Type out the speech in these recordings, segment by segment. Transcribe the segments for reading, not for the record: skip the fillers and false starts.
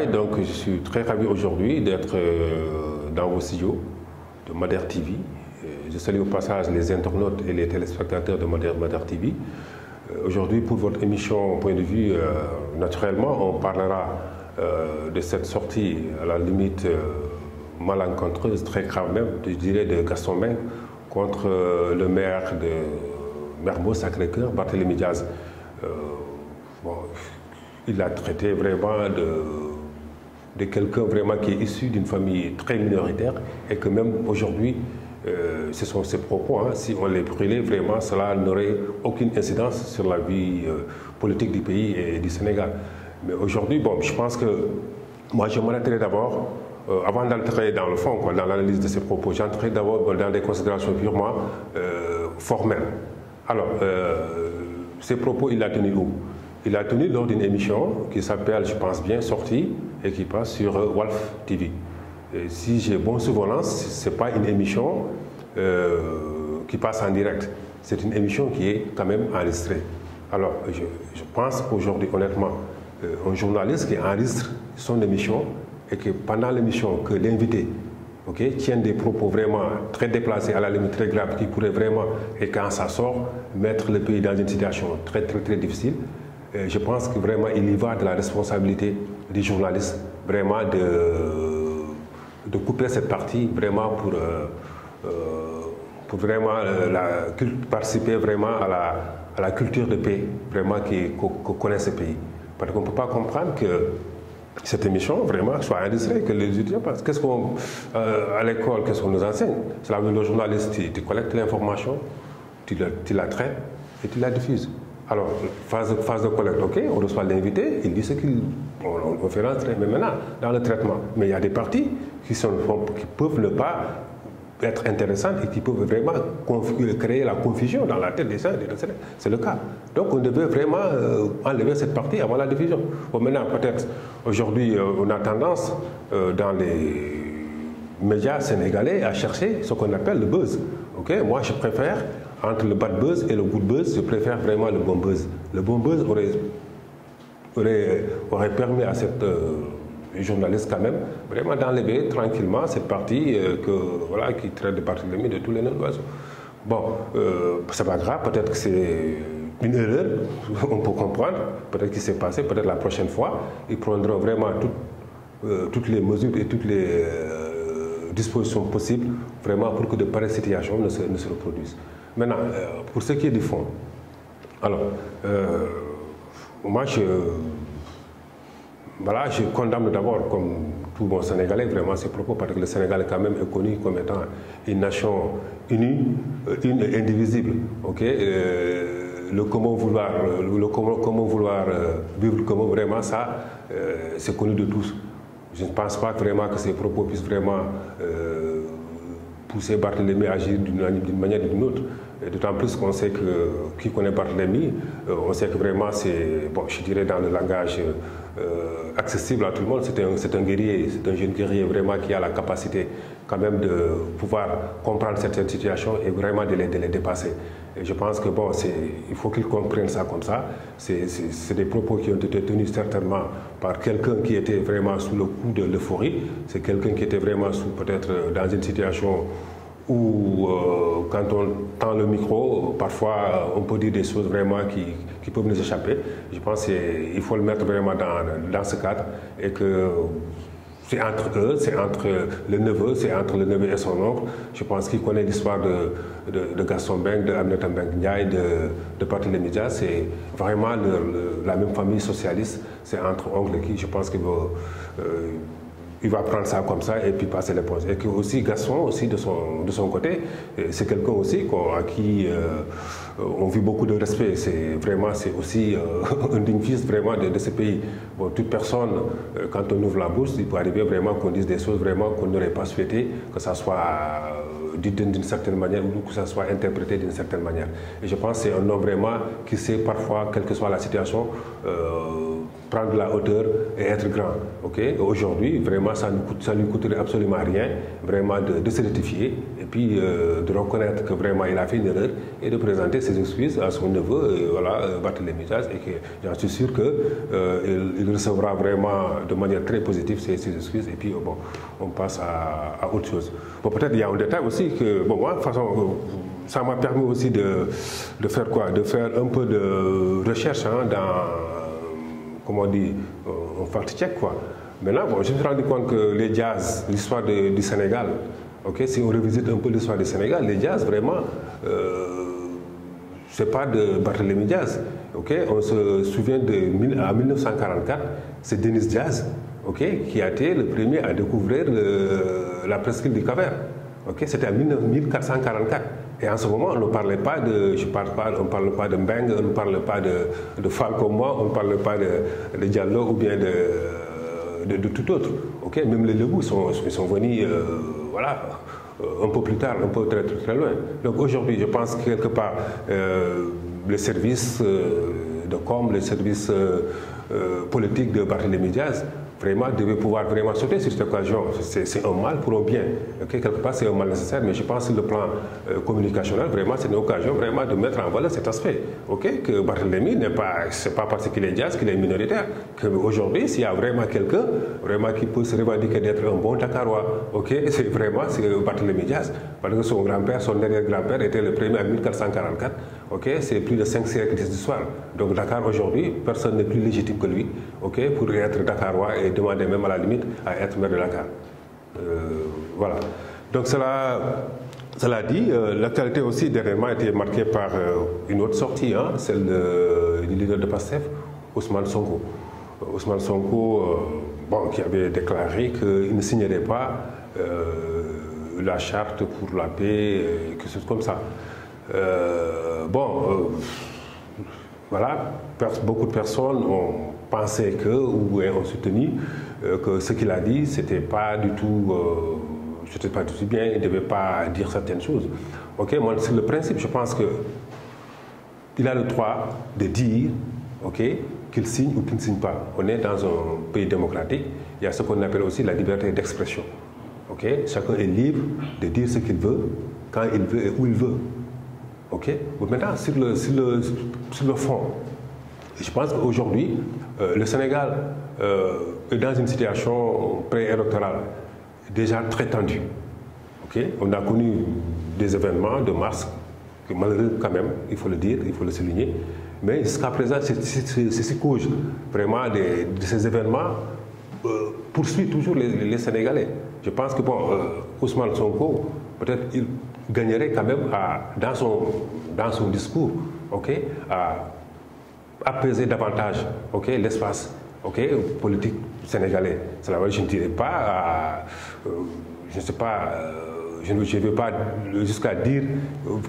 Ndiaye, donc je suis très ravi aujourd'hui d'être dans vos studios de Madère TV. Je salue au passage les internautes et les téléspectateurs de Madère TV. Aujourd'hui, pour votre émission Point de vue, naturellement, on parlera de cette sortie à la limite malencontreuse, très grave même, je dirais, de Gaston Mbengue contre le maire de Mermoz Sacré-Cœur, Barthélémy Diaz. Bon, il a traité vraiment de quelqu'un vraiment qui est issu d'une famille très minoritaire et que même aujourd'hui, ce sont ses propos, hein, si on les brûlait, vraiment cela n'aurait aucune incidence sur la vie politique du pays et du Sénégal. Mais aujourd'hui, bon, je pense que moi je m'arrêterai d'abord, avant d'entrer dans le fond, quoi, dans l'analyse de ces propos, j'entrerai d'abord dans des considérations purement formelles. Alors, ces propos, il l'a tenu où? Il a tenu lors d'une émission qui s'appelle, je pense bien, Sortie et qui passe sur Walf TV. Et si j'ai bon souvenance, ce n'est pas une émission qui passe en direct. C'est une émission qui est quand même enregistrée. Alors, je pense qu'aujourd'hui, honnêtement, un journaliste qui enregistre son émission et que pendant l'émission, que l'invité tienne des propos vraiment très déplacés, à la limite très graves, qui pourraient vraiment, et quand ça sort, mettre le pays dans une situation très difficile. Je pense que vraiment il y va de la responsabilité des journalistes, vraiment de couper cette partie vraiment pour vraiment participer vraiment à la culture de paix vraiment que connaît ce pays. Parce qu'on ne peut pas comprendre que cette émission vraiment soit enregistrée, que les étudiants, parce qu'est-ce qu'on à l'école, qu'est-ce qu'on nous enseigne? Cela veut dire le journaliste, tu collectes l'information, tu la traites et tu la diffuses. Alors, phase de collecte, ok, on reçoit l'invité, il dit ce qu'on fait rentrer, mais maintenant, dans le traitement. Mais il y a des parties qui peuvent ne pas être intéressantes et qui peuvent vraiment créer la confusion dans la tête des gens. C'est le cas. Donc, on devait vraiment enlever cette partie avant la diffusion. Bon, maintenant, peut-être, aujourd'hui, on a tendance, dans les médias sénégalais, à chercher ce qu'on appelle le buzz. Ok, moi, je préfère, entre le bad buzz et le good buzz, je préfère vraiment le bon buzz. Le bon buzz aurait permis à cette journaliste quand même vraiment d'enlever tranquillement cette partie qui traite de Barthélémy de tous les noms d'oiseaux. Bon, c'est pas grave, peut-être que c'est une erreur, on peut comprendre, peut-être qu'il s'est passé, peut-être la prochaine fois, ils prendront vraiment toutes les mesures et toutes les dispositions possibles vraiment pour que de pareilles situations ne se reproduisent. Maintenant, pour ce qui est du fond, alors, moi je condamne d'abord, comme tout bon Sénégalais, vraiment ces propos, parce que le Sénégal quand même est connu comme étant une nation unie, une et indivisible. Le comment vouloir vivre comment, vraiment ça, c'est connu de tous. Je ne pense pas vraiment que ces propos puissent vraiment pousser Barthélémy à agir d'une manière ou d'une autre. D'autant plus qu'on sait que, qui connaît Barthélémy, on sait que vraiment c'est, bon, je dirais dans le langage accessible à tout le monde, c'est un guerrier, c'est un jeune guerrier vraiment qui a la capacité quand même de pouvoir comprendre certaines situations et vraiment de les dépasser. Et je pense que bon, il faut qu'ils comprennent ça comme ça. C'est des propos qui ont été tenus certainement par quelqu'un qui était vraiment sous le coup de l'euphorie. C'est quelqu'un qui était vraiment peut-être dans une situation où quand on tend le micro, parfois on peut dire des choses vraiment qui peuvent nous échapper. Je pense qu'il faut le mettre vraiment dans ce cadre et que c'est entre eux, c'est entre le neveu, c'est entre le neveu et son oncle. Je pense qu'il connaît l'histoire de Gaston Mbengue, de Aminata Mbengue Ndiaye, de Barthélémy Diaz. C'est vraiment la même famille socialiste. C'est entre oncles qui, je pense qu'il va prendre ça comme ça et puis passer les postes. Et que aussi Gaston, aussi de son côté, c'est quelqu'un aussi à qui on vit beaucoup de respect. C'est aussi un digne fils vraiment de ce pays. Bon, toute personne, quand on ouvre la bouche, il peut arriver vraiment qu'on dise des choses vraiment qu'on n'aurait pas souhaité, que ça soit dit d'une certaine manière ou que ça soit interprété d'une certaine manière. Et je pense que c'est un homme vraiment qui sait parfois, quelle que soit la situation, prendre la hauteur et être grand. Okay? Aujourd'hui, vraiment, ça ne lui coûterait absolument rien, vraiment de se rectifier et puis de reconnaître que vraiment il a fait une erreur et de présenter ses excuses à son neveu, voilà, Barthélémy Dias, et que j'en suis sûr qu'il recevra vraiment de manière très positive ces excuses et puis bon, on passe à autre chose. Bon, peut-être il y a un détail aussi que, bon, moi, de toute façon, ça m'a permis aussi de faire quoi? De faire un peu de recherche dans, comment on dit, on fact-check quoi. Maintenant, bon, je me suis rendu compte que les Dias, l'histoire du Sénégal, okay, si on revisite un peu l'histoire du Sénégal, les Dias, vraiment, c'est pas de Barthélémy Dias. Okay? On se souvient en 1944, c'est Denis Diaz, okay, qui a été le premier à découvrir la presqu'île du Cap-Vert. Okay? C'était en 1444. Et en ce moment, on ne parlait pas de, on ne parle pas de Mbeng, on ne parle pas de Falcoma, on ne parle pas de Diallo ou bien de tout autre. Okay? Même les Lebou ils sont venus, voilà, un peu plus tard, un peu très loin. Donc aujourd'hui, je pense que quelque part, les services de com, les services politiques de Barthélémy Dias, vraiment devaient pouvoir vraiment sauter sur cette occasion. C'est un mal pour un bien. Okay? Quelque part, c'est un mal nécessaire, mais je pense que le plan communicationnel, vraiment, c'est une occasion vraiment de mettre en valeur cet aspect. Okay? Que Barthélémy c'est pas parce qu'il est Dias qu'il est minoritaire. Qu'aujourd'hui, s'il y a vraiment quelqu'un vraiment qui peut se revendiquer d'être un bon Dakarois, okay? C'est Barthélémy Dias. Parce que son grand-père, son arrière-grand-père était le premier en 1444. Okay? C'est plus de 5 siècles d'histoire. Donc Dakar aujourd'hui, personne n'est plus légitime que lui, okay? Pour être Dakarois et demander même à la limite à être maire de Dakar. Voilà. Donc cela dit, l'actualité aussi dernièrement a été marquée par une autre sortie, hein, celle du leader de PASTEF, Ousmane Sonko. Ousmane Sonko, bon, qui avait déclaré qu'il ne signerait pas la charte pour la paix, quelque chose comme ça. Voilà, beaucoup de personnes ont pensé ou ont soutenu que ce qu'il a dit, c'était pas du tout bien, il ne devait pas dire certaines choses. Okay? Moi, c'est le principe, je pense qu'il a le droit de dire, okay, qu'il signe ou qu'il ne signe pas. On est dans un pays démocratique, il y a ce qu'on appelle aussi la liberté d'expression. Okay? Chacun est libre de dire ce qu'il veut, quand il veut et où il veut. Okay? Maintenant, sur le fond, je pense qu'aujourd'hui, le Sénégal est dans une situation pré-électorale déjà très tendue. Okay? On a connu des événements de mars, malheureux quand même, il faut le dire, il faut le souligner, mais jusqu'à présent, c'est ce cause vraiment de ces événements poursuit toujours les Sénégalais. Je pense que bon, Ousmane Sonko, peut-être il gagnerait quand même dans son discours, okay, à apaiser davantage, okay, l'espace, okay, politique sénégalais. Cela va, je ne dirais pas, je ne sais pas, je ne vais pas jusqu'à dire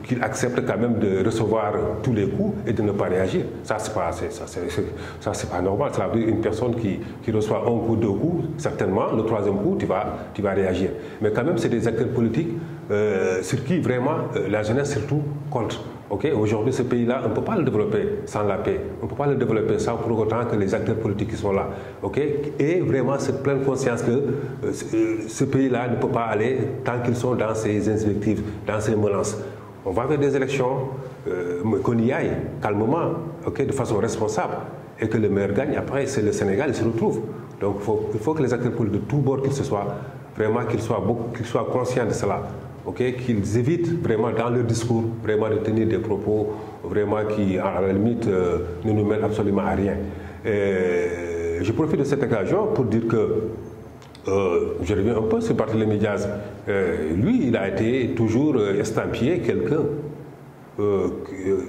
qu'il accepte quand même de recevoir tous les coups et de ne pas réagir. Ça, c'est pas normal. Ça veut dire une personne qui reçoit un coup, deux coups, certainement, le troisième coup, tu vas réagir. Mais quand même, c'est des acteurs politiques sur qui vraiment la jeunesse surtout compte. Okay? Aujourd'hui, ce pays-là, on ne peut pas le développer sans la paix. On ne peut pas le développer sans pour autant que les acteurs politiques qui sont là. Okay? Et vraiment cette pleine conscience que ce pays-là ne peut pas aller tant qu'ils sont dans ces invectives, dans ces menaces. On va vers des élections, qu'on y aille calmement, okay, de façon responsable, et que le maire gagne. Après, c'est le Sénégal, il se retrouve. Donc il faut que les acteurs politiques de tous bords qu'ils soient, vraiment qu'ils soient conscients de cela. Okay, qu'ils évitent vraiment dans leur discours vraiment de tenir des propos vraiment qui à la limite ne nous mènent absolument à rien. Je profite de cette occasion pour dire que je reviens un peu sur Barthélémy Dias. Lui, il a été toujours estampillé quelqu'un.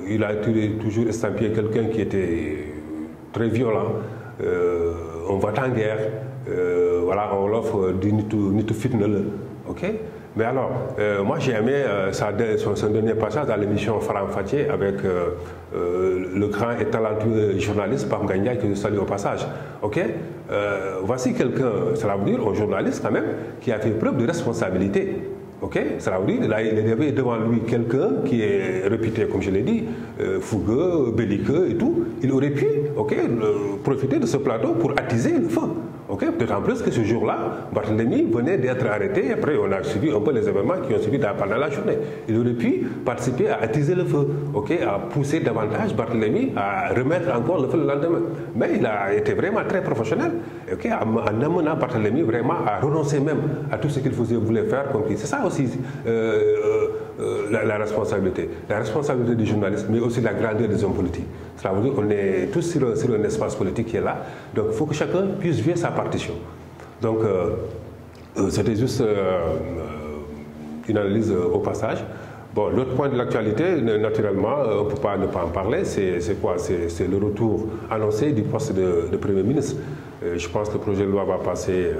Il a été toujours estampillé quelqu'un qui était très violent. On va en guerre. Voilà, on l'offre du nitu fitness. Okay? Mais alors, moi j'ai aimé son dernier passage dans l'émission Faram Fatih avec le grand et talentueux journaliste Pam Gagna, que je salue au passage. Okay? Voici quelqu'un, cela veut dire un journaliste quand même, qui a fait preuve de responsabilité. Ok, cela veut dire il avait devant lui quelqu'un qui est réputé, comme je l'ai dit, fougueux, belliqueux et tout. Il aurait pu, profiter de ce plateau pour attiser le feu. D'autant plus que ce jour-là, Barthélémy venait d'être arrêté. Et après, on a suivi un peu les événements qui ont suivi pendant la journée. Il aurait pu participer à attiser le feu, à pousser davantage Barthélémy à remettre encore le feu le lendemain. Mais il a été vraiment très professionnel, en amenant Barthélémy vraiment à renoncer même à tout ce qu'il voulait faire. C'est ça aussi la responsabilité. La responsabilité du journaliste, mais aussi la grandeur des hommes politiques. Cela veut dire qu'on est tous sur un espace politique qui est là. Donc il faut que chacun puisse jouer sa partition. Donc c'était juste une analyse au passage. Bon, l'autre point de l'actualité, naturellement, on ne peut pas ne pas en parler, c'est quoi? C'est le retour annoncé du poste de Premier ministre. Je pense que le projet de loi va passer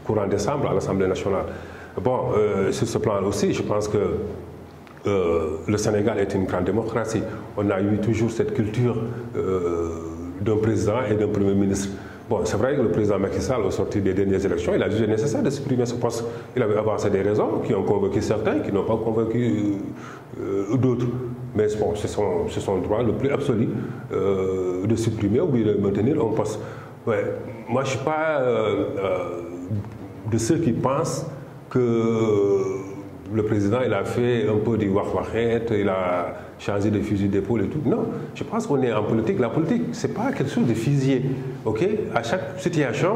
courant décembre à l'Assemblée nationale. Bon, sur ce plan aussi, je pense que le Sénégal est une grande démocratie. On a eu toujours cette culture d'un président et d'un Premier ministre. Bon, c'est vrai que le président Macky Sall, au sortir des dernières élections, il a jugé nécessaire de supprimer ce poste. Il avait avancé des raisons qui ont convaincu certains, qui n'ont pas convaincu d'autres. Mais bon, c'est son droit le plus absolu de supprimer ou de maintenir un poste. Ouais. Moi, je ne suis pas de ceux qui pensent que le président il a fait un peu du wah-wahette, il a changé de fusil d'épaule et tout. Non, je pense qu'on est en politique. La politique, ce n'est pas quelque chose de fusillé. À chaque situation,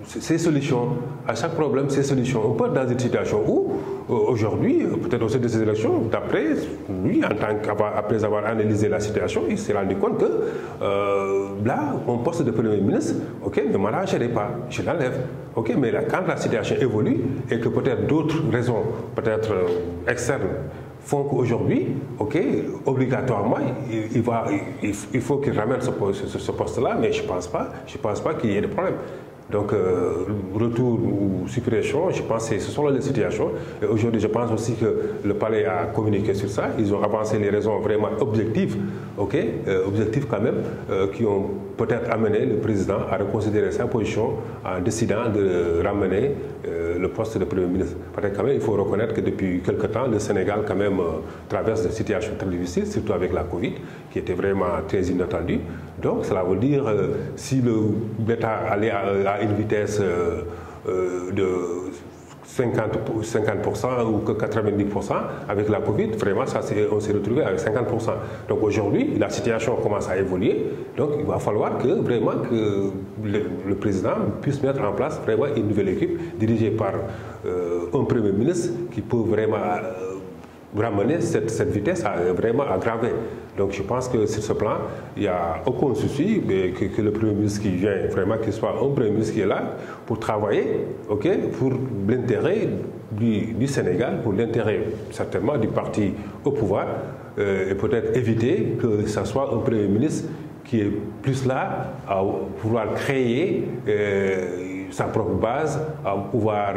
c'est solution. À chaque problème, c'est solution. On peut être dans une situation où, aujourd'hui, peut-être au sein de ces élections, d'après lui, après avoir analysé la situation, il s'est rendu compte que là, mon poste de Premier ministre, ne m'arrangerait pas, je l'enlève. Mais là, quand la situation évolue et que peut-être d'autres raisons, peut-être externes, font qu'aujourd'hui, obligatoirement, il faut qu'il ramène ce poste-là, mais je ne pense pas qu'il y ait de problème. Donc, retour ou suppression, je pense que ce sont les situations. Et aujourd'hui, je pense aussi que le palais a communiqué sur ça. Ils ont avancé les raisons vraiment objectives, objectives quand même, qui ont peut-être amené le président à reconsidérer sa position en décidant de ramener le poste de Premier ministre. Parce que quand même, il faut reconnaître que depuis quelque temps, le Sénégal quand même traverse des situations très difficiles, surtout avec la Covid, qui était vraiment très inattendue. Donc, cela veut dire, si l'État allait à une vitesse de 50% ou que 90%, avec la Covid, vraiment, on s'est retrouvé avec 50%. Donc aujourd'hui, la situation commence à évoluer. Donc il va falloir que vraiment que le président puisse mettre en place vraiment une nouvelle équipe dirigée par un Premier ministre qui peut vraiment ramener cette vitesse vraiment aggravée. Donc je pense que sur ce plan, il n'y a aucun souci que le Premier ministre qui vient, vraiment qu'il soit un Premier ministre qui est là pour travailler, pour l'intérêt du Sénégal, pour l'intérêt certainement du parti au pouvoir, et peut-être éviter que ce soit un Premier ministre qui est plus là à pouvoir créer sa propre base, à pouvoir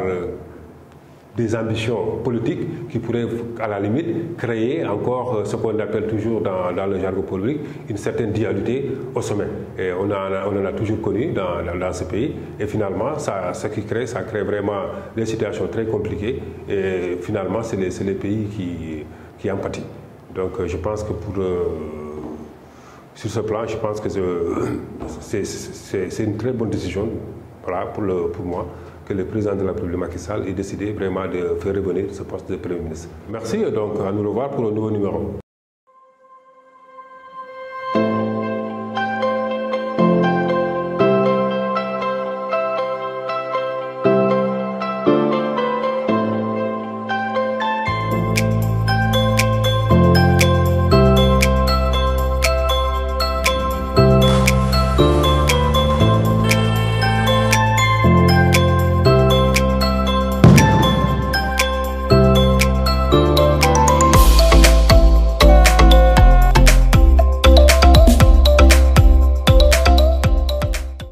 des ambitions politiques qui pourraient, à la limite, créer encore ce qu'on appelle toujours dans le jargon politique une certaine dualité au sommet. Et on en a toujours connu dans ce pays. Et finalement, ça crée vraiment des situations très compliquées. Et finalement, c'est les pays qui en pâtissent. Donc, je pense que sur ce plan, je pense que c'est une très bonne décision, voilà, pour moi, que le président de la République Macky Sall ait décidé vraiment de faire revenir ce poste de Premier ministre. Merci, donc à nous revoir pour un nouveau numéro.